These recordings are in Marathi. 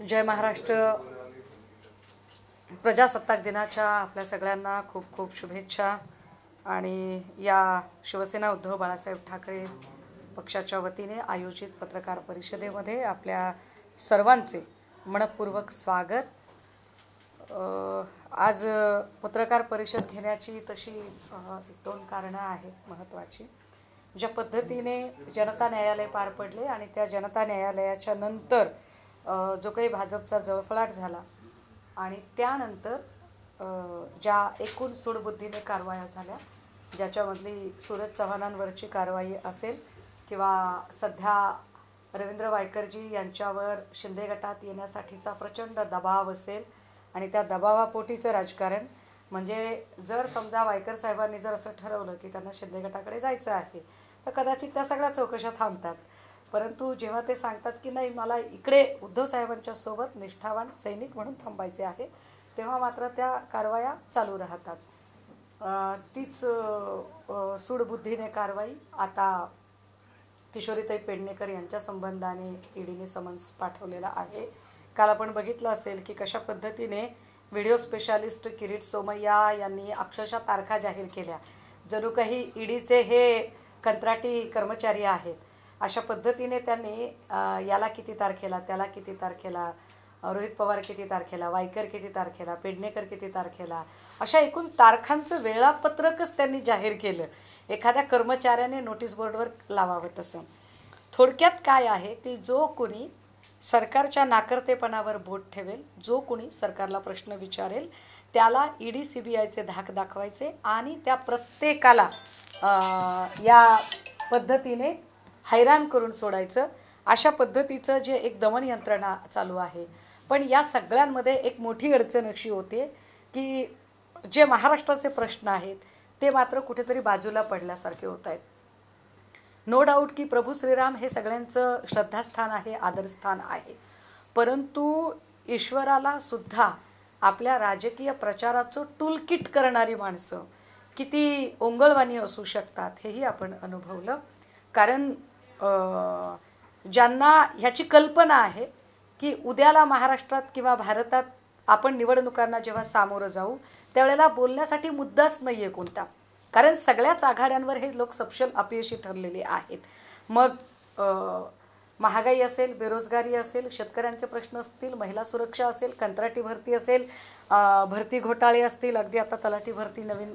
जय महाराष्ट्र. प्रजासत्ताक दिनाच्या आपल्या सगळ्यांना खूप खूप शुभेच्छा. आणि या शिवसेना उद्धव बाळासाहेब ठाकरे पक्षाच्या वतीने आयोजित पत्रकार परिषदेमध्ये आपल्या सर्वांचे मनपूर्वक स्वागत. आज पत्रकार परिषद घेण्याची तशी एक दोन कारणं आहेत महत्त्वाची. ज्या पद्धतीने जनता न्यायालय पार पडले आणि त्या जनता न्यायालयाच्या नंतर जो काही भाजपचा जळफळाट झाला आणि त्यानंतर ज्या एकूण सूडबुद्धीने कारवाया झाल्या, ज्याच्यामधली सूरज चव्हाणांवरची कारवाई असेल किंवा सध्या रवींद्र वायकरजी यांच्यावर शिंदे गटात येण्यासाठीचा प्रचंड दबाव असेल आणि त्या दबावापोटीचं राजकारण, म्हणजे जर समजा वायकर साहेबांनी जर असं ठरवलं की त्यांना शिंदे गटाकडे जायचं आहे तर कदाचित त्या सगळ्या चौकशा थांबतात. परंतु जेव्हा ते सांगतात की नाही, मला इकडे उद्धव साहेबांच्या सोबत निष्ठावान सैनिक म्हणून थांबायचे आहे, तेव्हा मात्र त्या कारवाया चालू राहतात. तीच सूडबुद्धीने कारवाई आता किशोरीताई पेडणेकर यांच्या संबंधाने ईडीने समन्स पाठवलेला आहे. काल आपण बघितलं असेल की कशा पद्धतीने व्हिडिओ स्पेशालिस्ट किरीट सोमय्या यांनी अक्षरशः तारखा जाहीर केल्या, जणू काही ईडीचे हे कंत्राटी कर्मचारी आहेत. अशा पद्धतीने त्यांनी याला किती तारखेला, त्याला किती तारखेला, रोहित पवार किती तारखेला, वायकर किती तारखेला, पेडणेकर किती तारखेला, अशा एकूण तारखांचं वेळापत्रकच त्यांनी जाहीर केलं. एखाद्या कर्मचाऱ्याने नोटीस बोर्डवर लावावं तसं. थोडक्यात काय आहे की जो कोणी सरकारच्या नाकर्तेपणावर बोट ठेवेल, जो कोणी सरकारला प्रश्न विचारेल, त्याला ईडी सीबीआयचे धाक दाखवायचे आणि त्या प्रत्येकाला या पद्धतीने हैराण करून सोडायचं. अशा पद्धतीचं जे एक दमन यंत्रणा चालू आहे. पण या सगळ्यांमध्ये एक मोठी अडचण अशी होते की जे महाराष्ट्राचे प्रश्न आहेत ते मात्र कुठेतरी बाजूला पडल्यासारखे होत आहेत. नो डाऊट की प्रभू श्रीराम हे सगळ्यांचं श्रद्धास्थान आहे, आदरस्थान आहे. परंतु ईश्वराला सुद्धा आपल्या राजकीय प्रचाराचं टूलकिट करणारी माणसं किती ओंगळवाणी असू शकतात हेही आपण अनुभवलं. कारण ज्यांना ह्याची कल्पना आहे की उद्याला महाराष्ट्रात किंवा भारतात आपण निवडणुकांना जेव्हा सामोरं जाऊ त्यावेळेला बोलण्यासाठी मुद्दाच नाही आहे कोणता, कारण सगळ्याच आघाड्यांवर हे लोक सपशेल अपयशी ठरलेले आहेत. मग महागाई असेल, बेरोजगारी असेल, शेतकऱ्यांचे प्रश्न असतील, महिला सुरक्षा असेल, कंत्राटी भरती असेल, भरती घोटाळे असतील, अगदी आता तलाठी भरती नवीन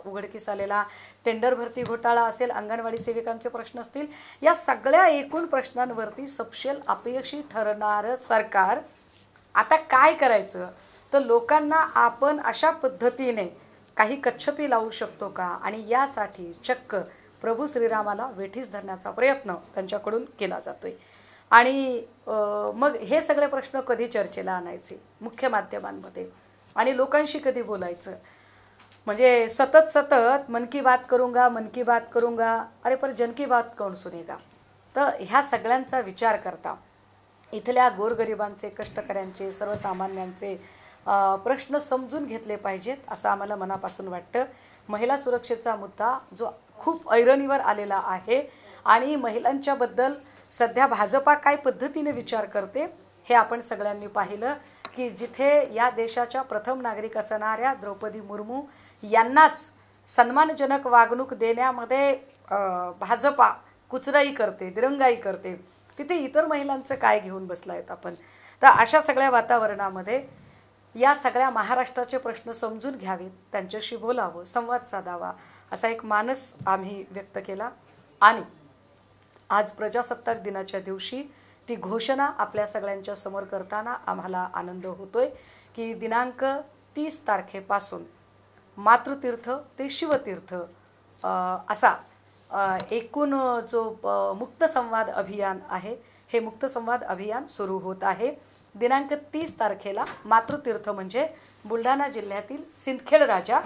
उघडकीस आलेला टेंडर भरती घोटाळा असेल, अंगणवाडी सेविकांचे प्रश्न असतील, या सगळ्या एकूण प्रश्नांवरती सपशेल अपयशी ठरणारं सरकार. आता काय करायचं तर लोकांना आपण अशा पद्धतीने काही कच्छपी लावू शकतो का, आणि यासाठी चक्क प्रभू श्रीरामाला वेठीस धरण्याचा प्रयत्न त्यांच्याकडून केला जातोय. आणि मग हे सगळे प्रश्न कधी चर्चेला आणायचे मुख्य माध्यमांमध्ये आणि लोकांशी कधी बोलायचं, म्हणजे सतत मन की बात करूंगा, मन की बात करूंगा, अरे पर जन की बात कौन सुनेगा. तर ह्या सगळ्यांचा विचार करता इथल्या गोरगरिबांचे, कष्टकऱ्यांचे, सर्वसामान्यांचे प्रश्न समजून घेतले पाहिजेत असं आम्हाला मनापासून वाटतं. महिला सुरक्षेचा मुद्दा जो खूप ऐरणीवर आलेला आहे आणि महिलांच्याबद्दल सध्या भाजपा काय पद्धतीने विचार करते हे आपण सगळ्यांनी पाहिलं की जिथे या देशाच्या प्रथम नागरिक असणाऱ्या द्रौपदी मुर्मू यांनाच सन्मानजनक वागणूक देण्यामध्ये भाजपा कुचराई करते, दिरंगाई करते, तिथे इतर महिलांचं काय घेऊन बसलायत आपण. तर अशा सगळ्या वातावरणामध्ये या सगळ्या महाराष्ट्राचे प्रश्न समजून घ्यावेत, त्यांच्याशी बोलावं, संवाद साधावा असा एक मानस आम्ही व्यक्त केला. आणि आज प्रजासत्ताक दिनाच्या दिवशी ती घोषणा आपल्या सगळ्यांच्या समोर करताना आम्हाला आनंद होतोय की दिनांक 30 तारखेपासून मातृतीर्थ ते शिवतीर्थ असा एकूण जो मुक्त संवाद अभियान आहे, हे मुक्त संवाद अभियान सुरू होत आहे. दिनांक 30 तारखेला मातृतीर्थ म्हणजे बुलढाणा जिल्ह्यातील सिंदखेड राजा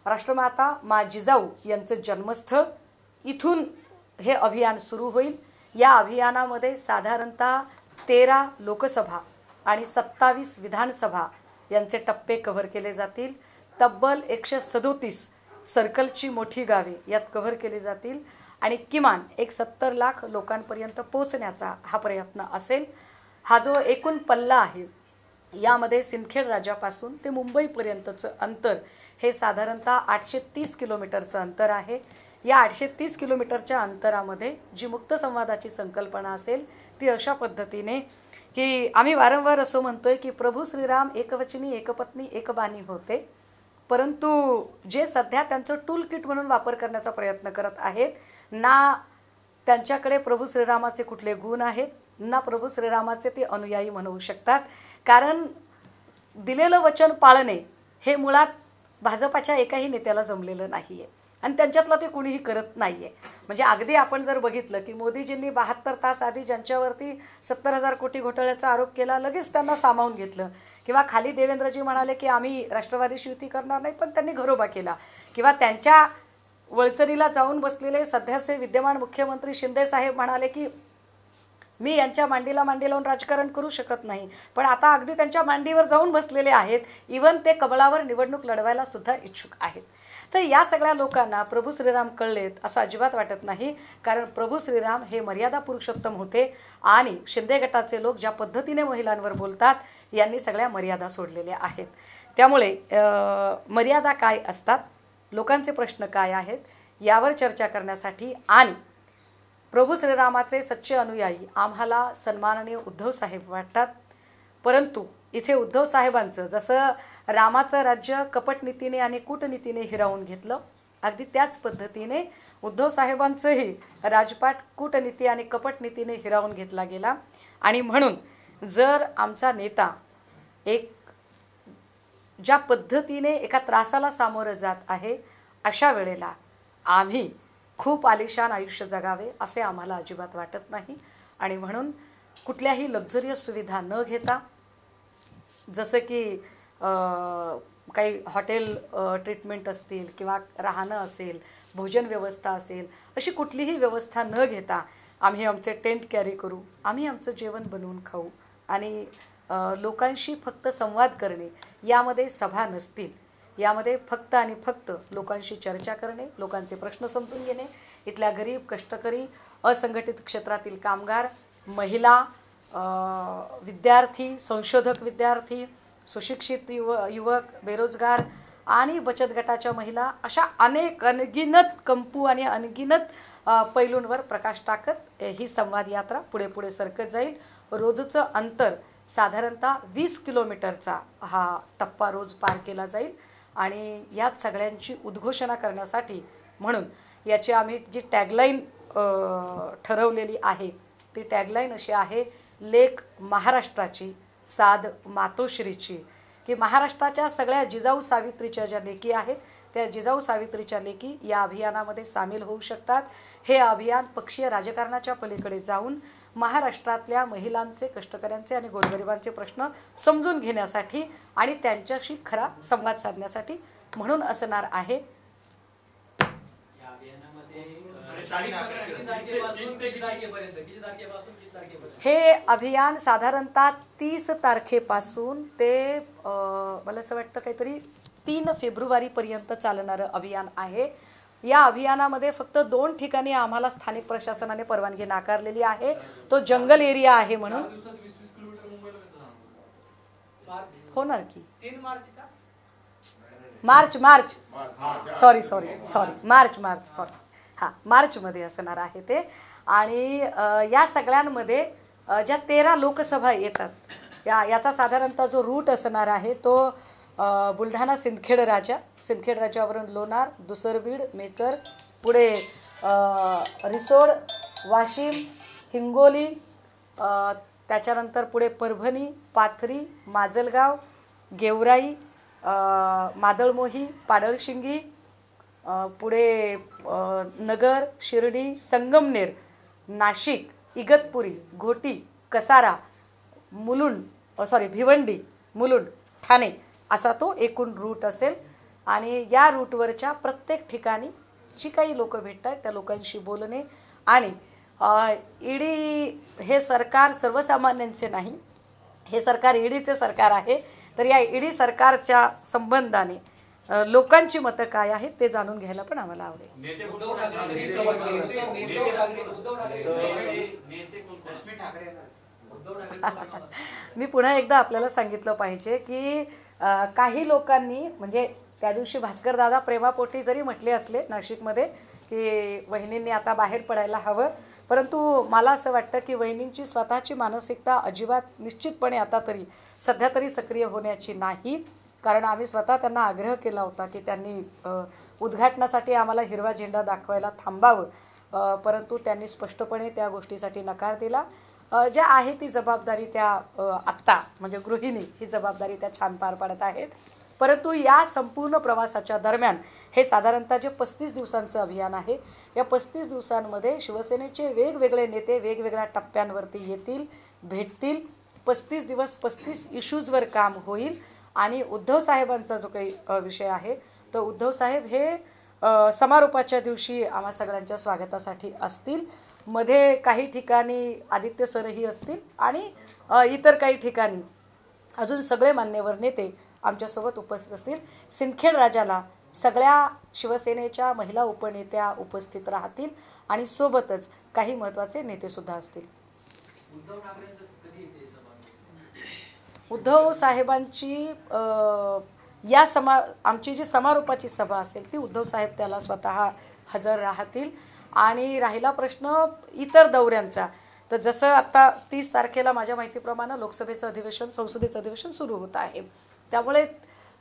राष्ट्रमाता मा जिजाऊ यांचं जन्मस्थळ, इथून हे अभियान सुरू होईल. या अभियानामध्ये साधारणतः 13 लोकसभा आणि 27 विधानसभा यांचे टप्पे कव्हर केले जातील. तब्बल 137 सर्कलची मोठी गावे यात कव्हर केली जातील आणि किमान एक 70 लाख लोकांपर्यंत पोहोचण्याचा हा प्रयत्न असेल. हा जो एकूण पल्ला आहे यामध्ये सिंदखेड राजापासून ते मुंबईपर्यंतचं अंतर हे साधारणतः 830 किलोमीटरचं अंतर आहे. या 830 किलोमीटरच्या अंतरामध्ये जी मुक्त संवादाची संकल्पना असेल ती अशा पद्धतीने की आम्ही वारंवार असं म्हणतोय की प्रभू श्रीराम एकवचनी एकपत्नी एकबाणी होते, परंतु जे सध्या त्यांचं टूल किट म्हणून वापर करण्याचा प्रयत्न करत आहेत, ना त्यांच्याकडे प्रभू श्रीरामाचे कुठले गुण आहेत, ना प्रभू श्रीरामाचे ते अनुयायी म्हणू शकतात. कारण दिलेलं वचन पाळणे हे मुळात भाजपाच्या एकाही नेत्याला जमलेलं नाही आहे आणि त्यांच्यातलं ते कुणीही करत नाही आहे. म्हणजे अगदी आपण जर बघितलं की मोदीजींनी 72 तास आधी ज्यांच्यावरती 70,000 कोटी घोटाळ्याचा आरोप केला लगेच त्यांना सामावून घेतलं, किंवा खाली देवेंद्रजी म्हणाले की आम्ही राष्ट्रवादीशी युती करणार नाही, पण त्यांनी घरोबा केला, किंवा त्यांच्या वळचणीला जाऊन बसलेले सध्याचे विद्यमान मुख्यमंत्री शिंदे साहेब म्हणाले की मी यांच्या मांडीला मांडी लावून राजकारण करू शकत नाही, पण आता अगदी त्यांच्या मांडीवर जाऊन बसलेले आहेत. इवन ते कमळावर निवडणूक लढवायला सुद्धा इच्छुक आहेत. तर या सगळ्या लोकांना प्रभू श्रीराम कळलेत असं अजिबात वाटत नाही, कारण प्रभू श्रीराम हे मर्यादा पुरुषोत्तम होते आणि शिंदे गटाचे लोक ज्या पद्धतीने महिलांवर बोलतात यांनी सगळ्या मर्यादा सोडलेल्या आहेत. त्यामुळे मर्यादा काय असतात, लोकांचे प्रश्न काय आहेत यावर चर्चा करण्यासाठी आणि प्रभू श्रीरामाचे सच्चे अनुयायी आम्हाला सन्माननीय उद्धव साहेब वाटतात. परंतु इथे उद्धव साहेबांचं जसं रामाचं राज्य कपटनीतीने आणि कूटनीतीने हिरावून घेतलं, अगदी त्याच पद्धतीने उद्धव साहेबांचंही राजपाट कूटनीती आणि कपटनीतीने हिरावून घेतला गेला. आणि म्हणून जर आमचा नेता एक ज्या पद्धतीने एका त्रासाला सामोरं जात आहे, अशा वेळेला आम्ही खूप आलिशान आयुष्य जगावे असे आम्हाला अजिबात वाटत नाही. आणि म्हणून कुठल्याही लक्झरियस सुविधा न घेता, जसं की काही हॉटेल ट्रीटमेंट असतील किंवा राहणं असेल, भोजन व्यवस्था असेल, अशी कुठलीही व्यवस्था न घेता आम्ही आमचे टेंट कॅरी करू, आम्ही आमचं जेवण बनवून खाऊ आणि लोकांशी फक्त संवाद करणे, यामध्ये सभा नसतील, यामध्ये फक्त आणि फक्त लोकांशी चर्चा करणे, लोकांचे प्रश्न समजून घेणे, इथल्या गरीब कष्टकरी असंघटित क्षेत्रातील कामगार, महिला, विद्यार्थी, संशोधक विद्यार्थी, सुशिक्षित युवक, बेरोजगार आणि बचत गटाच्या महिला, अशा अनगिनत कंपू आणि अनगिनत पैलूंवर प्रकाश टाकत ही संवाद यात्रा पुढे पुढे सरकत जाईल. रोजचं अंतर साधारणतः 20 किलोमीटरचा हा टप्पा रोज पार केला जाईल आणि यात सगळ्यांची उद्घोषणा करण्यासाठी म्हणून याची आम्ही जी टॅगलाईन ठरवलेली आहे ती टॅगलाईन अशी आहे, लेक महाराष्ट्राची साध मातोश्रीची, की महाराष्ट्राच्या सगळ्या जिजाऊ सावित्रीच्या ज्या लेकी आहेत त्या जिजाऊ सावित्रीच्या लेकी या अभियानामध्ये सामील होऊ शकतात. हे अभियान पक्षीय राजकारणाच्या पलीकडे जाऊन महाराष्ट्रातल्या महिलांचे, कष्टकऱ्यांचे आणि गोरगरिबांचे प्रश्न समजून घेण्यासाठी आणि त्यांच्याशी खरा संवाद साधण्यासाठी म्हणून असणार आहे. हे अभियान साधारणतः 30 तारखेपासून ते मला असं वाटतं काहीतरी 3 फेब्रुवारीपर्यंत चालणारं अभियान आहे. या अभियानामध्ये फक्त 2 ठिकाणी आम्हाला स्थानिक प्रशासनाने परवानगी नाकारलेली आहे. तो जंगल एरिया आहे म्हणून होणार की मार्च मार्चमध्ये असणार आहे ते. आणि या सगळ्यांमध्ये ज्या 13 लोकसभा येतात याचा साधारणतः जो रूट असणार आहे तो बुलढाणा सिंदखेड राजावरून लोणार, दुसरबीड, मेकर, पुढे रिसोड, वाशिम, हिंगोली, त्याच्यानंतर पुढे परभणी, पाथरी, माजलगाव, गेवराई, मादळमोही, पाडळशिंगी, पुढे नगर, शिर्डी, संगमनेर, नाशिक, इगतपुरी, घोटी, कसारा, भिवंडी, मुलुंड, ठाणे असा तो एकूण रूट असेल. आणि या रूटवरच्या प्रत्येक ठिकाणी जी काही लोक भेटत आहेत त्या लोकांशी बोलणे. आणि ईडी हे सरकार सर्वसामान्यांचे नाही, हे सरकार ईडीचे सरकार आहे. तर या ईडी सरकारच्या संबंधाने लोकांची मतं काय आहेत ते जाणून घ्यायला पण आम्हाला आवडेल. मी पुन्हा एकदा आपल्याला सांगितलं पाहिजे की काही लोकांनी म्हणजे त्या दिवशी भास्कर दादा प्रेमापोटी जरी म्हटले असले नाशिकमध्ये की वहिनींनी आता बाहेर पडायला हवं, परंतु मला असं वाटतं की वहिनींची स्वतःची मानसिकता अजिबात निश्चितपणे आता तरी सध्या तरी सक्रिय होण्याची नाही. कारण आम्ही स्वतः त्यांना आग्रह केला होता की त्यांनी उद्घाटनासाठी आम्हाला हिरवा झेंडा दाखवायला थांबावं, परंतु त्यांनी स्पष्टपणे त्या गोष्टीसाठी नकार दिला. ज्या आहे ती जबाबदारी त्या आत्ता म्हणजे गृहिणी ही जबाबदारी त्या छान पार पाडत आहेत. परंतु या संपूर्ण प्रवासाच्या दरम्यान हे साधारणतः जे 35 दिवसांचं अभियान आहे, या 35 दिवसांमध्ये शिवसेनेचे वेगवेगळे नेते वेगवेगळ्या टप्प्यांवरती येतील, भेटतील. 35 दिवस 35 इश्यूजवर काम होईल आणि उद्धव साहेबांचा जो काही विषय आहे तर उद्धव साहेब हे समारोपाच्या दिवशी आम्हा सगळ्यांच्या स्वागतासाठी असतील. मध्ये काही ठिकाणी आदित्य सरही असतील आणि इतर काही ठिकाणी अजून सगळे मान्यवर नेते आमच्यासोबत उपस्थित असतील. सिंदखेड राजाला सगळ्या शिवसेनेच्या महिला उपनेत्या उपस्थित राहतील आणि सोबतच काही महत्त्वाचे नेतेसुद्धा असतील. उद्धव साहेबांची आमची जी समारोपाची सभा असेल ती उद्धव साहेब त्याला स्वतः हजर राहतील. आणि राहिला प्रश्न इतर दौऱ्यांचा, तर जसं आता 30 तारखेला माझ्या माहितीप्रमाणे लोकसभेचं अधिवेशन संसदेचं अधिवेशन सुरू होत आहे, त्यामुळे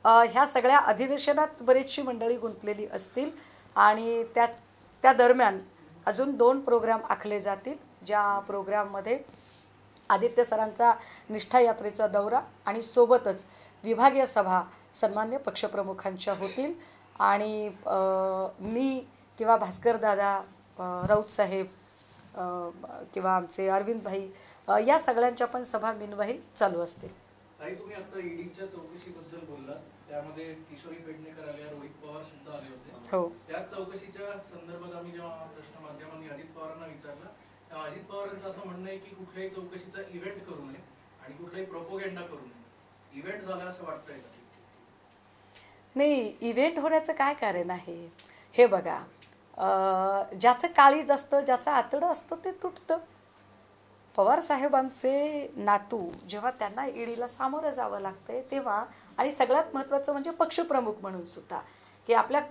ह्या सगळ्या अधिवेशनात बरीचशी मंडळी गुंतलेली असतील आणि त्या दरम्यान अजून 2 प्रोग्राम आखले जातील, ज्या प्रोग्राममध्ये आदित्य सरांचा निष्ठा यात्रेचा दौरा आणि सोबतच विभागीय सभा सन्मान्य पक्षप्रमुखांच्या होतील. आणि मी किंवा भास्कर दादा, राऊत साहेब किंवा आमचे अरविंद भाई या सगळ्यांच्या पण सभा बिनवाहील चालू असतील. ताई, तुम्ही आता ईडीच्या चौकशीबद्दल बोललात, त्यामध्ये किशोरी पेडणेकर आले, रोहित पवार सुद्धा आले होते. हो, त्या चौकशीच्या संदर्भात आम्ही जेव्हा प्रश्न माध्यमांनी अजित पवारांना विचारला तेव्हा अजित पवारांचं असं म्हणणं आहे की कुठल्याही चौकशीचा इव्हेंट करू नये आणि कुठलाही प्रोपोगेंडा करू नये. इव्हेंट झाला असं वाटतंय का? नाही, इव्हेंट होण्याचं काय कारण आहे हे बघा. ज्याचं काळीज असतं, ज्याचं आतडं असतं ते तुटतं. पवारसाहेबांचे नातू जेव्हा त्यांना ईडीला सामोरं जावं लागतंय तेव्हा, आणि सगळ्यात महत्त्वाचं म्हणजे पक्षप्रमुख म्हणून सुद्धा, की आपल्या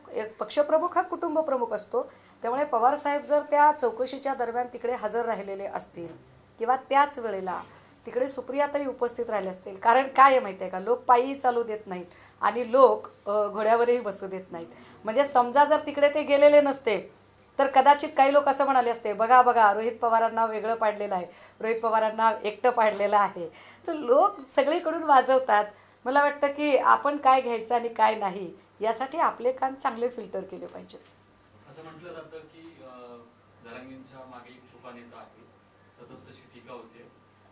पक्षप्रमुख हा कुटुंब प्रमुख असतो. त्यामुळे पवारसाहेब जर त्या चौकशीच्या दरम्यान तिकडे हजर राहिलेले असतील किंवा त्याच वेळेला तिकडे सुप्रियाताई उपस्थित राहिले असतील, कारण काय आहे माहिती आहे का, लोक पायी चालू देत नाहीत आणि लोक घोड्यावरही बसू देत नाहीत. म्हणजे समजा जर तिकडे ते गेलेले नसते तर कदाचित काही लोक असं म्हणाले असते, बघा बघा रोहित पवारांना वेगळं पाडलेलं आहे, रोहित पवारांना एकटं पाडलेलं आहे. तर लोक सगळीकडून वाजवतात. मला वाटतं की आपण काय घ्यायचं आणि काय नाही यासाठी आपले कान चांगले फिल्टर केले पाहिजेत. असं म्हटलं जातं की जरांगेंच्या मागे एक छुपा नेता आहे, सतत तशी टीका होते.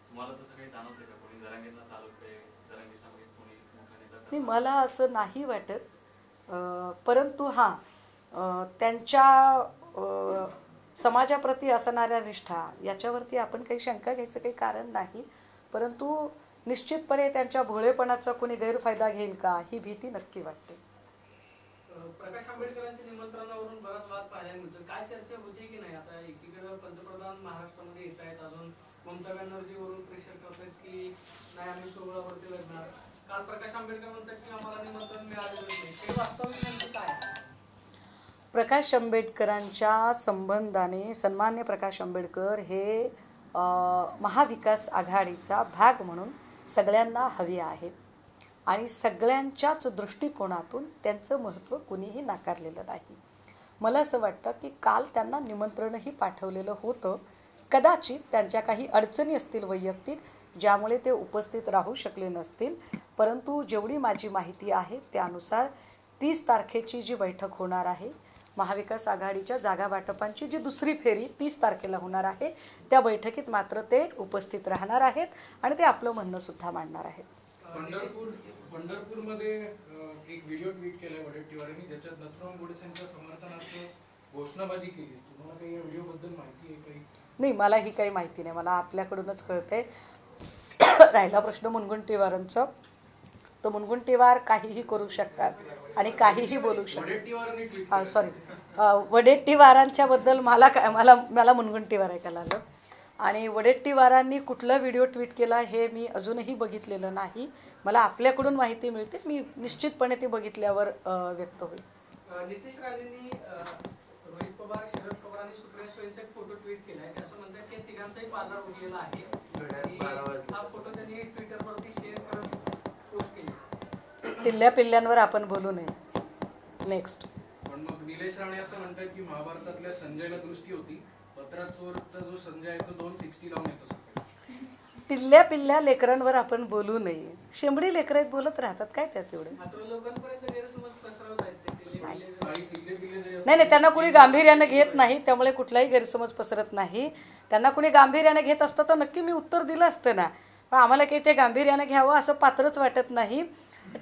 तुम्हाला तसं काही जाणवते का, कोणी जरांगेंना चालवते, जरांगेच्या मागे कोणी मोठा नेता? नाही, मला असं नाही वाटत. परंतु हां, त्यांच्या समाजाप्रती असणाऱ्या निष्ठा याच्यावरती आपण काही शंका घ्यायचं काही कारण नाही. परंतु निश्चितपणे त्यांच्या भोळेपणाचा कोणी गैरफायदा घेईल का ही भीती नक्की वाटते. प्रकाश आंबेडकरांच्या निमंत्रणावरून बराच वाद पाहायला मिळतो. काय चर्चा होती की नाही? आता एकीकडे पंतप्रधान महाराष्ट्रामध्ये येत आहेत, अजून ममता बॅनर्जीवरून प्रेशर करतात की नाही आम्ही 16वरती लढणार. काल प्रकाश आंबेडकर म्हणतात की आम्हाला निमंत्रण मिळालेलं नाही. हे वास्तविक नेमकं काय? प्रकाश आंबेडकरांच्या संबंधाने सन्मान्य प्रकाश आंबेडकर हे महाविकास आघाडीचा भाग म्हणून सगळ्यांना हवे आहेत आणि सगळ्यांच्याच दृष्टिकोनातून त्यांचं महत्त्व कुणीही नाकारलेलं नाही. मला असं वाटतं की काल त्यांना निमंत्रणही पाठवलेलं होतं. कदाचित त्यांच्या काही अडचणी असतील वैयक्तिक, ज्यामुळे ते उपस्थित राहू शकले नसतील. परंतु जेवढी माझी माहिती आहे त्यानुसार 30 तारखेची जी बैठक होणार आहे, महाविकास आघाडीच्या जागा वाटपांची जी दुसरी फेरी 30 तारखेला होणार आहे, त्या बैठकीत मात्र ते उपस्थित राहणार आहेत आणि ते आपलं म्हणणं सुद्धा मांडणार आहेत. पंढरपूरमध्ये एक व्हिडिओ ट्विट केलाय वडेट्टीवारांनी, ज्याच्यात नथुराम गोडसेंच्या समर्थनार्थ घोषणाबाजी केली. तुम्हाला काही या व्हिडिओबद्दल माहिती आहे काही? नाही, मला ही काही माहिती नाही. मला आपल्याकडूनच कळते. राहिला प्रश्न मुनगंटीवारांचा, तर मुनगंटीवार काहीही करू शकतात आणि काहीही बोलू शकतात. वडेट्टीवारांच्या बद्दल मला मुनगंटीवार ऐकायला आलं. आणि वडेट्टीवारांनी कुठला व्हिडिओ ट्विट केला हे मी अजूनही बघितलेलं नाही. मला आपल्याकडून माहिती मिळते, मी निश्चितपणे ती बघितल्यावर व्यक्त होईल. नितेश राणेंनी रोहित पवार, शरद पवार आणि सुप्रिया सुळेंचा एक फोटो ट्विट केलाय. असं म्हणतात की तिघांचाही बाजार उठलेला आहे. हा फोटो त्यांनी ट्विटरवरती शेअर करत पोस्ट केली. टिल्ल्या पिल्ल्यांवर आपण बोलू नये. नेक्स्ट. पण मग निलेश राणे असं म्हणतात की महाभारतातल्या संजयला दृष्टी होती, पत्रात चोरचा जो संजय आहे तो 260 लावून येतो. टिल्ल्या पिल्ल्या लेकरांवर आपण बोलू नये. शेंबडी लेकरं बोलत राहतात, काय त्यात एवढे. नाही, त्यांना कुणी गांभीर्यानं घेत नाही, त्यामुळे कुठलाही गैरसमज पसरत नाही. त्यांना कुणी गांभीर्यानं घेत असतं तर नक्की मी उत्तर दिलं असतं ना. पण आम्हाला काही ते गांभीर्यानं घ्यावं असं पात्रच वाटत नाही.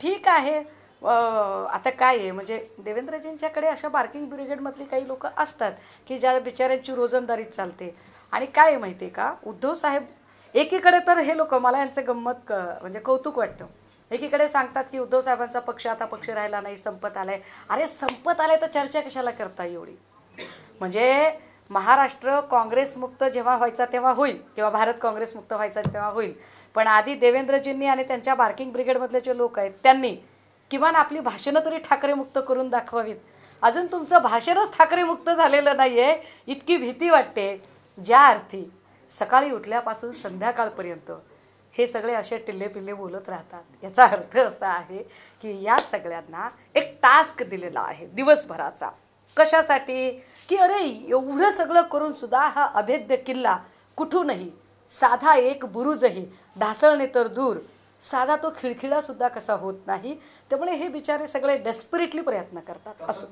ठीक आहे, आता काय आहे म्हणजे देवेंद्रजींच्याकडे अशा बार्किंग ब्रिगेडमधली काही लोक असतात की ज्या बिचाऱ्यांची रोजंदारी चालते. आणि काय आहे माहिती आहे का, उद्धव साहेब एकीकडे तर हे लोक, मला यांचं गंमत म्हणजे कौतुक वाटतं. एकीकडे सांगतात की उद्धव साहेबांचा पक्ष आता पक्ष राहिला नाही, संपत आलाय. अरे संपत आलाय तर चर्चा कशाला करता एवढी. म्हणजे महाराष्ट्र काँग्रेसमुक्त जेव्हा व्हायचा तेव्हा होईल, किंवा भारत काँग्रेसमुक्त व्हायचा तेव्हा होईल. पण आधी देवेंद्रजींनी आणि त्यांच्या बार्किंग ब्रिगेडमधले जे लोक आहेत त्यांनी किमान आपली भाषणं तरी ठाकरेमुक्त करून दाखवावीत. अजून तुमचं भाषणच ठाकरेमुक्त झालेलं नाही आहे. इतकी भीती वाटते. ज्या अर्थी सकाळी उठल्यापासून संध्याकाळपर्यंत हे सगळे असे टिल्ले पिल्ले बोलत राहतात, याचा अर्थ असा आहे की या सगळ्यांना एक टास्क दिलेला आहे दिवसभराचा. कशासाठी? की अरे एवढं सगळं करून सुद्धा हा अभेद्य किल्ला कुठूनही, साधा एक बुरुजही, ढासळणे तर दूर, साधा तो खिळखिळासुद्धा कसा होत नाही. त्यामुळे हे बिचारे सगळे डेस्परेटली प्रयत्न करतात. असं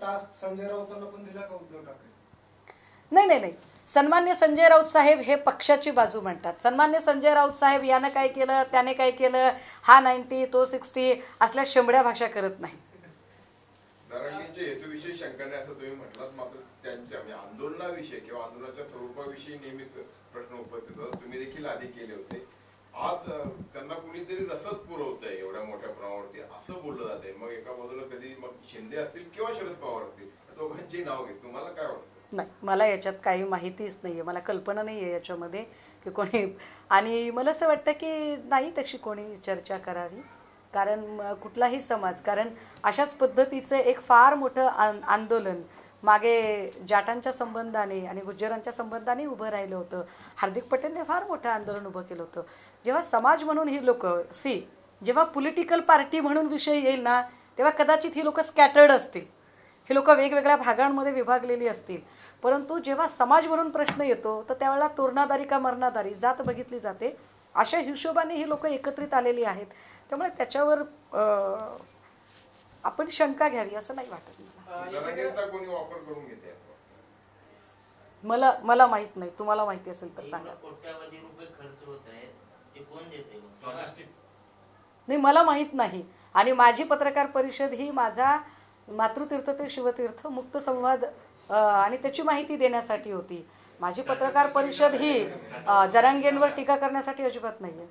नाही, सन्मान्य संजय राऊत साहेब हे पक्षाची बाजू म्हणतात. सन्मान्य संजय राऊत साहेब यानं काय केलं, त्याने काय केलं, हा 90 तो 60 असल्या शेंबड्या भाषा करत नाही. जरांगेंच्या हेतूविषयी शंका नाही असं तुम्ही म्हटलात, मात्र त्यांच्या आंदोलनाविषयी किंवा आंदोलनाच्या स्वरूपाविषयी नेहमीच प्रश्न उपस्थित होतात. तुम्ही देखील आधी केले होते. आज त्यांना कुणीतरी रसद पुरवत आहे एवढ्या मोठ्या प्रमाणावरती असं बोललं जाते. मग एका बाजूला कधी मग शिंदे असतील किंवा शरद पवार असतील, दोघांची नाव घेत. तुम्हाला काय वाटतं? नाही, मला याच्यात काही माहितीच नाही आहे, मला कल्पना नाही आहे याच्यामध्ये की कोणी. आणि मला असं वाटतं की नाही तशी कोणी चर्चा करावी. कारण कुठलाही समाज, कारण अशाच पद्धतीचं एक फार मोठं आंदोलन मागे जाटांच्या संबंधाने आणि गुज्जरांच्या संबंधाने उभं राहिलं होतं. हार्दिक पटेलने फार मोठं आंदोलन उभं केलं होतं. जेव्हा समाज म्हणून ही लोक जेव्हा पॉलिटिकल पार्टी म्हणून विषय येईल ना, तेव्हा कदाचित ही लोक स्कॅटर्ड असतील, हे लोक वेगवेगळ्या भागांमध्ये विभागलेली असतील. परंतु जेव्हा समाज म्हणून प्रश्न येतो तर त्यावेळेला तोरणादारी का मरणादारी जात बघितली जाते. अशा हिशोबाने ही लोक एकत्रित आलेली आहेत. त्यामुळे त्याच्यावर आपण शंका घ्यावी असं नाही वाटत मला माहित नाही. तुम्हाला माहिती असेल तर सांगा. नाही, मला माहित नाही. आणि माझी पत्रकार परिषद ही माझा मातृतीर्थ ते शिवतीर्थ मुक्त संवाद आणि त्याची माहिती देण्यासाठी होती. माझी पत्रकार परिषद ही जरांगेंवर टीका करण्यासाठी अजिबात नाहीये.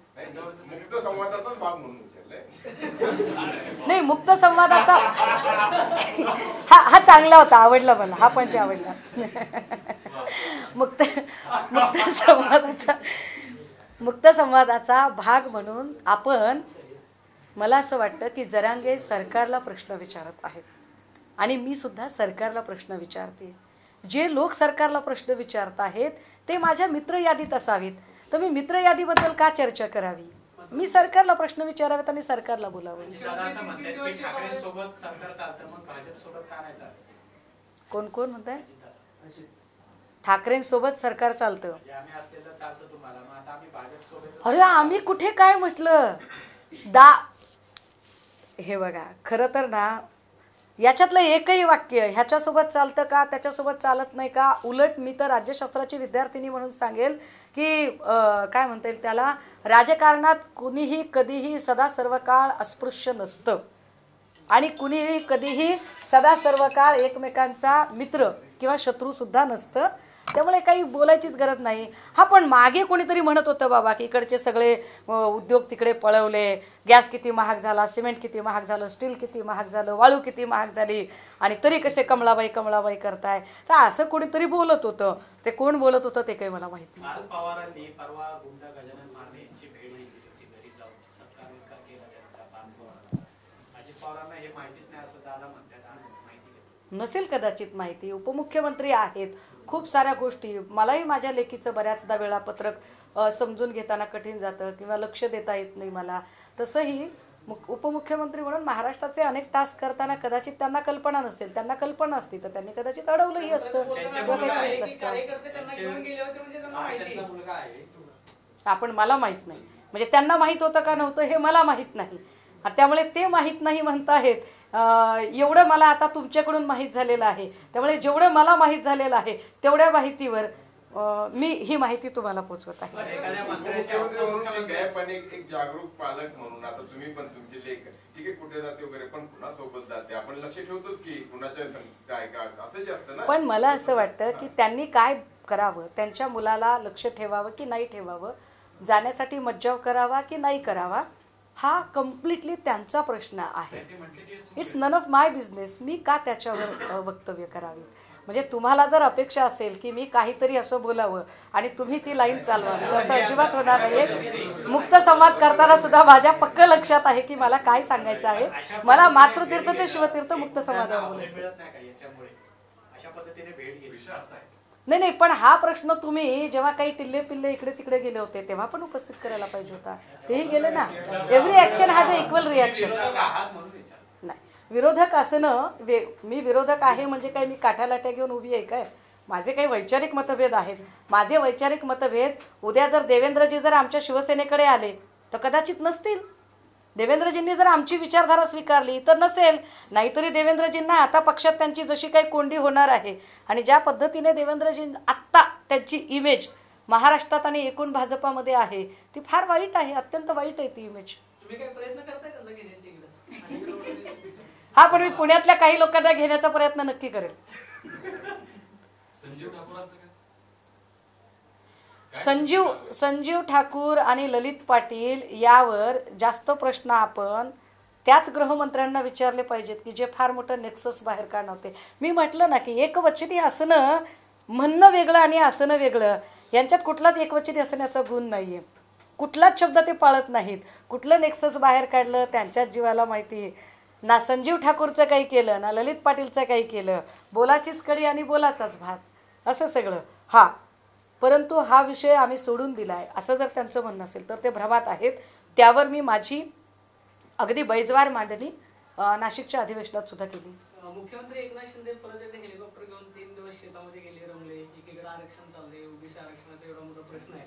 नाही, मुक्त संवादाचा हा चांगला होता, आवडला मला, हा पंच आवडला. मुक्त संवादाचा भाग म्हणून आपण, मला असं वाटतं की जरांगे सरकारला प्रश्न विचारत आहेत आणि मी सुद्धा सरकारला प्रश्न विचारते. जे लोक सरकारला प्रश्न विचारत आहेत ते माझ्या मित्र यादीत असावेत. तर मी मित्र यादीबद्दल का चर्चा करावी? मी सरकारला प्रश्न विचारावेत आणि सरकारला बोलावं. कोण कोण म्हणताय? ठाकरेंसोबत सरकार चालतं? अरे आम्ही कुठे काय म्हटलं? हे बघा, खरं तर ना याच्यातलं एकही वाक्य ह्याच्यासोबत चालतं का त्याच्यासोबत चालत नाही का. उलट मी तर राज्यशास्त्राची विद्यार्थिनी म्हणून सांगेल की काय म्हणता येईल त्याला, राजकारणात कुणीही कधीही सदा सर्व काळ अस्पृश्य नसतं आणि कुणीही कधीही सदा सर्व काळ एकमेकांचा मित्र किंवा शत्रूसुद्धा नसतं. त्यामुळे काही बोलायचीच गरज नाही. हा, पण मागे कोणीतरी म्हणत होतं बाबा की इकडचे सगळे उद्योग तिकडे पळवले, गॅस किती महाग झाला, सिमेंट किती महाग झालं, स्टील किती महाग झालं, वाळू किती महाग झाली, आणि तरी कसे कमळाबाई करताय. तर असं कोणीतरी बोलत होतं. ते कोण बोलत होतं ते काही मला माहिती नाही. काल पवारांनी परवा गुंडा गजानन माने यांची भेट घेतली होती घरी जाऊन, सत्कार केला त्यांचा पवारांचा. अजित पवारांना हे माहितीच नाही असं दादा म्हणतात, आज माहिती घेतो. नसेल कदाचित माहिती. उपमुख्यमंत्री आहेत, खूप साऱ्या गोष्टी मलाही माझ्या लेखीचं बऱ्याचदा वेळापत्रक समजून घेताना कठीण जातं किंवा लक्ष देता येत नाही मला. तसंही उपमुख्यमंत्री म्हणून महाराष्ट्राचे अनेक टास्क करताना कदाचित त्यांना कल्पना नसेल. त्यांना कल्पना असती तर त्यांनी कदाचित अडवलंही असतं किंवा काही सांगितलं असतं. आपण मला माहीत नाही, म्हणजे त्यांना माहीत होतं का नव्हतं हे मला माहीत नाही. त्यामुळे ते माहीत नाही म्हणताहेत. एवढं मला आता तुमच्याकडून माहीत झालेलं आहे. त्यामुळे जेवढं मला माहीत झालेलं आहे तेवढ्या माहितीवर मी ही माहिती तुम्हाला पोहोचवत आहे. मुख्यमंत्री म्हणून एक जागरूक पालक म्हणून आता तुम्ही पण तुमचे लेख ठीक आहे कुठे जाते वगैरे, पण कुणासोबत जाते आपण लक्ष ठेवतोच की कुणाच्या काय काय असंच असतं ना. पण मला असं वाटतं की त्यांनी काय करावं, त्यांच्या मुलाला लक्ष ठेवावं की नाही ठेवावं, जाण्यासाठी मज्जाव करावा की नाही करावा, हा कम्प्लिटली त्यांचा प्रश्न आहे. It's none of my business. मी का त्याच्यावर वक्तव्य करावीत. म्हणजे तुम्हाला जर अपेक्षा असेल की मी काहीतरी असं बोलावं आणि तुम्ही ती लाईन चालवावी तर असं अजिबात होणार नाही. मुक्त संवाद करताना सुद्धा माझ्या पक्क लक्षात आहे की मला काय सांगायचं आहे. मला मातृतीर्थ ते शिवतीर्थ मुक्त संवादावर बोलायचं. नाही, पण हा प्रश्न तुम्ही जेव्हा काही टिल्ले पिल्ले इकडे तिकडे गेले होते तेव्हा पण उपस्थित करायला पाहिजे होता. तेही गेले ना. Every action has a equal reaction. नाही, विरोधक असणं मी विरोधक आहे म्हणजे काय मी काठ्यालाट्या घेऊन उभी आहे काय. माझे काही वैचारिक मतभेद आहेत. माझे वैचारिक मतभेद उद्या जर देवेंद्रजी जर आमच्या शिवसेनेकडे आले तर कदाचित नसतील. देवेंद्रजींनी जर आमची विचारधारा स्वीकारली तर नसेल. नाहीतरी देवेंद्रजींना आता पक्षात त्यांची जशी काही कोंडी होणार आहे आणि ज्या पद्धतीने देवेंद्रजी आत्ता त्यांची इमेज महाराष्ट्रात आणि एकूण भाजपामध्ये आहे ती फार वाईट आहे, अत्यंत वाईट आहे ती इमेज. हा, पण मी पुण्यातल्या काही लोकांना घेण्याचा प्रयत्न नक्की करेल. संजीव ठाकूर आणि ललित पाटील यावर जास्त प्रश्न आपण त्याच गृहमंत्र्यांना विचारले पाहिजेत की जे फार मोठं नेक्सस बाहेर काढणार होते. मी म्हटलं ना की एकवचनी असणं म्हणणं वेगळं आणि असणं वेगळं. यांच्यात कुठलाच एकवचनी असण्याचा गुण नाही आहे. कुठलाच शब्द ते पाळत नाहीत. कुठलं नेक्सस बाहेर काढलं त्यांच्याच जीवाला माहिती. ना संजीव ठाकूरचं काही केलं ना ललित पाटीलचं काही केलं. बोलाचीच कडी आणि बोलाचाच भात असं सगळं. हा, परंतु हा विषय आम्ही सोडून दिला आहे असं जर त्यांचं म्हणणं असेल तर ते भ्रमात आहेत. त्यावर मी माझी अगदी बैजवार मांडणी नाशिकच्या अधिवेशनात सुद्धा केली. मुख्यमंत्री एकनाथ शिंदे परत एकदा हेलिकॉप्टर घेऊन 3 दिवस शेतामध्ये गेले, रमले. एकीकडे आरक्षण चाललंय, ओबीसी आरक्षणाचा एवढा मोठा प्रश्न आहे.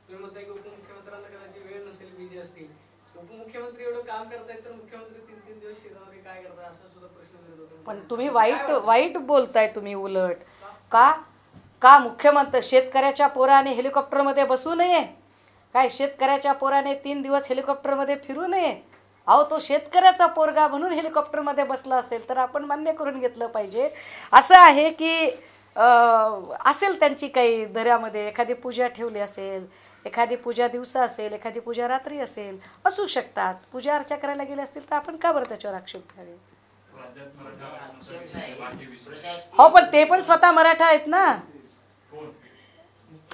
तुम्ही म्हणताय की उपमुख्यमंत्र्यांना कदाचित वेळ नसेल, बिझी असतील. उपमुख्यमंत्री एवढं काम करतायत तर मुख्यमंत्री 3-3 दिवस शेतामध्ये काय करतात असा सुद्धा प्रश्न विरोध होतो. पण तुम्ही वाईट बोलताय. तुम्ही उलट का मुख्यमंत्री शेतकऱ्याच्या पोराने हेलिकॉप्टरमध्ये बसू नये काय? शेतकऱ्याच्या पोराने 3 दिवस हेलिकॉप्टरमध्ये फिरू नये? अहो, तो शेतकऱ्याचा पोरगा म्हणून हेलिकॉप्टरमध्ये बसला असेल तर आपण मान्य करून घेतलं पाहिजे. असं आहे की असेल त्यांची काही दऱ्यामध्ये एखादी पूजा ठेवली असेल, एखादी पूजा दिवसा असेल, एखादी पूजा रात्री असेल, असू शकतात. पूजा अर्चा करायला गेले असतील तर आपण का बरं त्याच्यावर आक्षेप घ्यावे? हो, पण ते पण स्वतः मराठा आहेत ना.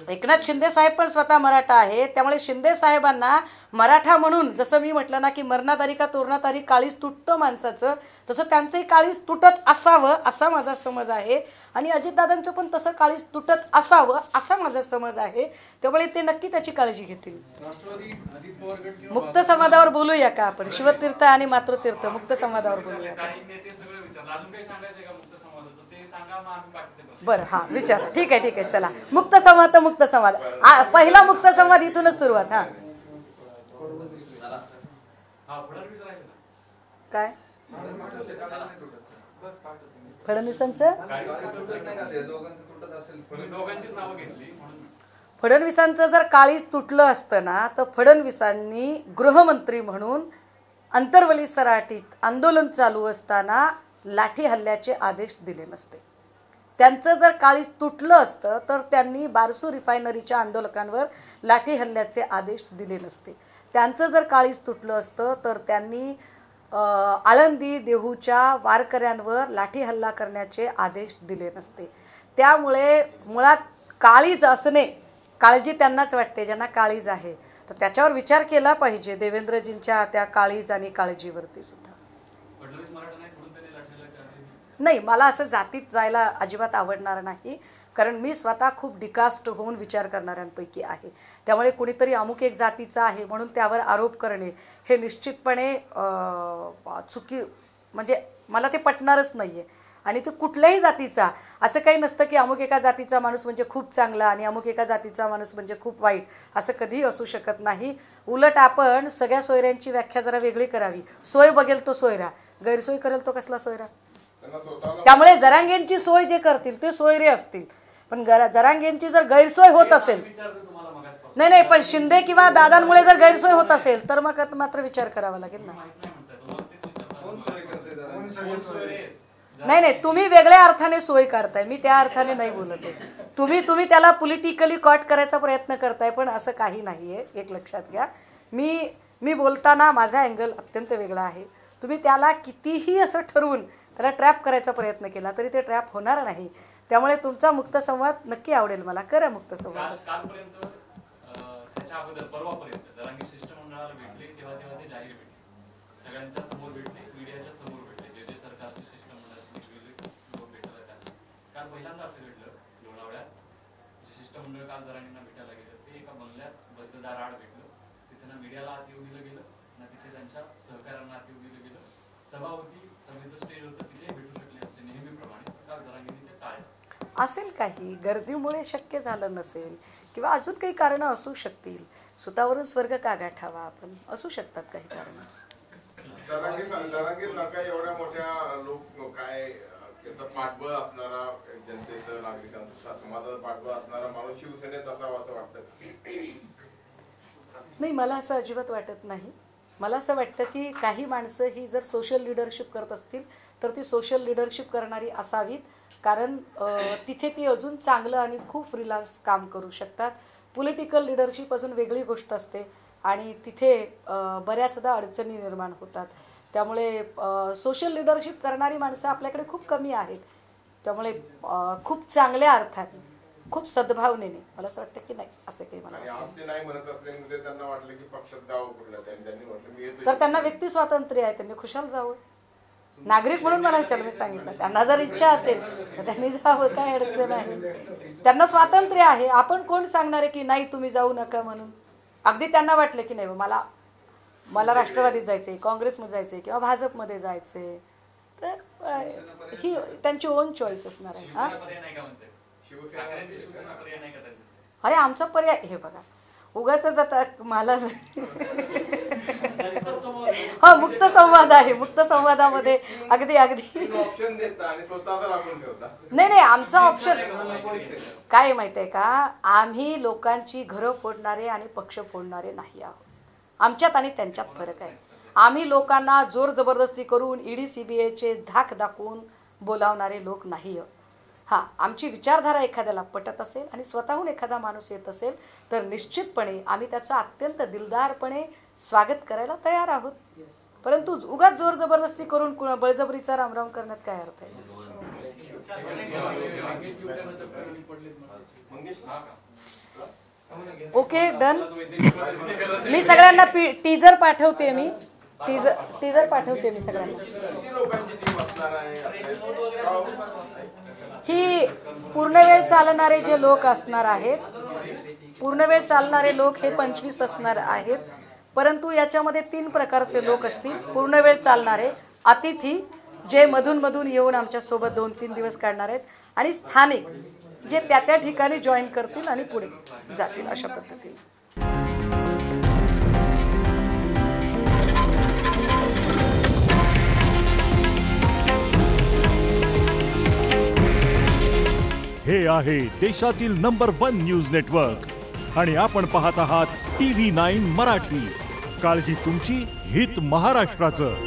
एकनाथ शिंदे साहेब पण स्वतः मराठा आहेत. त्यामुळे शिंदे साहेबांना मराठा म्हणून जसं मी म्हटलं ना की मरणादारी का तोरणादारी काळीज तुटतं माणसाचं, तसं त्यांचंही काळीज तुटत असावं असा माझा समज आहे. आणि अजितदादांचं पण तसं काळीज तुटत असावं असा माझा समज आहे. त्यामुळे ते नक्की त्याची काळजी घेतील. मुक्त संवादावर बोलूया का आपण? शिवतीर्थ आणि मातृतीर्थ मुक्त संवादावर बोलूया. बरं, हा विचार. ठीक आहे चला. मुक्त संवाद पहिला मुक्त संवाद इथूनच सुरुवात. हा, काय फडणवीसांचं जर काळीज तुटलं असतं ना तर फडणवीसांनी गृहमंत्री म्हणून अंतर्वली सराटीत आंदोलन चालू असताना लाठी हल्ल्याचे आदेश दिले नसते. त्यांचं जर काळीज तुटलं असतं तर त्यांनी बारसू रिफायनरीच्या आंदोलकांवर लाठी हल्ल्याचे आदेश दिले नसते. त्यांचं जर काळीज तुटलं असतं तर त्यांनी आळंदी देहूच्या वारकऱ्यांवर लाठी हल्ला करण्याचे आदेश दिले नसते. त्यामुळे मुळात काळीज असणे, काळजी त्यांनाच वाटते ज्यांना काळीज आहे, तर त्याच्यावर विचार केला पाहिजे देवेंद्रजींच्या त्या काळीज आणि काळजीवरती सुद्धा. नाही, मला असं जातीत जायला अजिबात आवडणार नाही, कारण मी स्वतः खूप डिकास्ट होऊन विचार करणाऱ्यांपैकी आहे. त्यामुळे कुणीतरी अमुक एक जातीचा आहे म्हणून त्यावर आरोप करणे हे निश्चितपणे चुकी, म्हणजे मला ते पटणारच नाही आहे. आणि ते कुठल्याही जातीचा, असं काही नसतं की अमुक एका जातीचा माणूस म्हणजे खूप चांगला आणि अमुक एका जातीचा माणूस म्हणजे खूप वाईट, असं कधीही असू शकत नाही. उलट आपण सगळ्या सोयऱ्यांची व्याख्या जरा वेगळी करावी. सोय बघेल तो सोयरा, गैरसोय करेल तो कसला सोयरा. त्यामुळे जरांगेंची सोय जे करतील ते सोयरे असतील, पण जरांगेंची जर गैरसोय होत असेल, नाही, पण शिंदे किंवा दादांमुळे जर गैरसोय होत असेल तर मग मात्र विचार करावा लागेल ना. नाही, तुम्ही वेगळ्या अर्थाने सोय काढताय, मी त्या अर्थाने नाही बोलत आहे. तुम्ही त्याला पॉलिटिकली कॉट करायचा प्रयत्न करताय, पण असं काही नाही आहे. एक लक्षात घ्या, मी बोलताना माझा अँगल अत्यंत वेगळा आहे. तुम्ही त्याला कितीही असं ठरवून त्याला ट्रॅप करायचा प्रयत्न केला तरी ते ट्रॅप होणार नाही. त्यामुळे तुमचा मुक्त संवाद नक्की आवडेल मला, करा मुक्त संवाद. त्याच्या अगोदर परवापर्यंत जरांगे शिष्टमंडळाला भेटले तेव्हा ते जाहीर भेटले, सगळ्यांच्या समोर भेटले, मीडियाच्या समोर भेटले, जे सरकारचे शिष्टमंडळ लोक भेटायला त्यांना. काल पहिल्यांदा असं घडलं लोणावळ्यात, शिष्टमंडळ काल जरांगेंना भेटायला गेलं, ते एका बंगल्यात बद्ददार आड भेटलं. तिथे ना मीडियाला आत येऊ दिलं गेलं ना तिथे त्यांच्या सहकार्यांना आत येऊ दिलं गेलं. सभा होती, सभेचं स्टेज होतं, तिथे भेटू शकले असते नेहमीप्रमाणे, काल जरांगेंनी ते टाळलं. असेल काही गर्दीमुळे शक्य झालं नसेल किंवा अजून काही कारणं असू शकतील. सुतावरून स्वर्ग का गाठावा आपण, असू शकतात काही कारणं. जरांगे सारखा एवढ्या मोठ्या लोक काय पाठबळ असणारा, जनतेचं नागरिकांचं समाजाचं पाठबळ असणारा माणूस शिवसेनेत असावा असं वाटतं. नाही, मला असं अजिबात वाटत नाही. मला असं वाटतं की काही माणसं ही जर सोशल लिडरशिप करत असतील तर ती सोशल लिडरशिप करणारी असावीत, कारण तिथे ती अजून चांगलं आणि खूप फ्रीलान्स काम करू शकतात. पॉलिटिकल लिडरशिप अजून वेगळी गोष्ट असते आणि तिथे बऱ्याचदा अडचणी निर्माण होतात. त्यामुळे सोशल लिडरशिप करणारी माणसं आपल्याकडे खूप कमी आहेत. त्यामुळे खूप चांगल्या अर्थाने, खूप सद्भावनेने मला असं वाटतं की नाही असं काही मला तर त्यांना व्यक्ती स्वातंत्र्य आहे, त्यांनी खुशाल जावं. नागरिक म्हणून मला विचारलं, मी सांगितलं त्यांना जर इच्छा असेल तर त्यांनी जावं, काय अडचण आहे. त्यांना स्वातंत्र्य आहे. आपण कोण सांगणार आहे की नाही तुम्ही जाऊ नका म्हणून. अगदी त्यांना वाटलं की नाही मला राष्ट्रवादीत जायचंय, काँग्रेसमध्ये जायचंय किंवा भाजपमध्ये जायचंय, तर ही त्यांची ओन चॉईस असणार आहे. अरे आमचा पर्याय हे बघा, उगाच जाता मला हा मुक्त संवाद आहे. मुक्त संवादामध्ये अगदी नाही, आमचा ऑप्शन काय माहिती आहे का, आम्ही लोकांची घरं फोडणारे आणि पक्ष फोडणारे नाही आहोत. आमच्यात आणि त्यांच्यात फरक आहे. आम्ही लोकांना जोर जबरदस्ती करून ईडी सीबीआयचे धाक दाखवून बोलावणारे लोक नाही आहोत. हां, आमची विचारधारा एखाद्याला पटत असेल आणि स्वतःहून एखादा माणूस येत असेल तर निश्चितपणे आम्ही त्याचं अत्यंत दिलदारपणे स्वागत करायला तयार आहोत. परंतु उगाच जोर जबरदस्ती करून बळजबरीचा रामराम करण्यात काय अर्थ आहे. Okay, done. मी सगळ्यांना टीजर पाठवते. मी टीजर पाठवते मी सगळ्यांना. ही पूर्णवेळ चालणारे जे लोक असणार आहेत, पूर्णवेळ चालणारे लोक हे 25 असणार आहेत. परंतु याच्यामध्ये 3 प्रकारचे लोक असतील. पूर्णवेळ चालणारे, अतिथी जे मधून मधून येऊन आमच्यासोबत 2-3 दिवस काढणार आहेत, आणि स्थानिक जे त्या ठिकाणी जॉईन करतील आणि पुढे जातील अशा पद्धतीने. हे आहे देशातील नंबर 1 न्यूज नेटवर्क आणि आपण पाहत आहात TV9 मराठी. काळजी तुमची, हित महाराष्ट्राचं.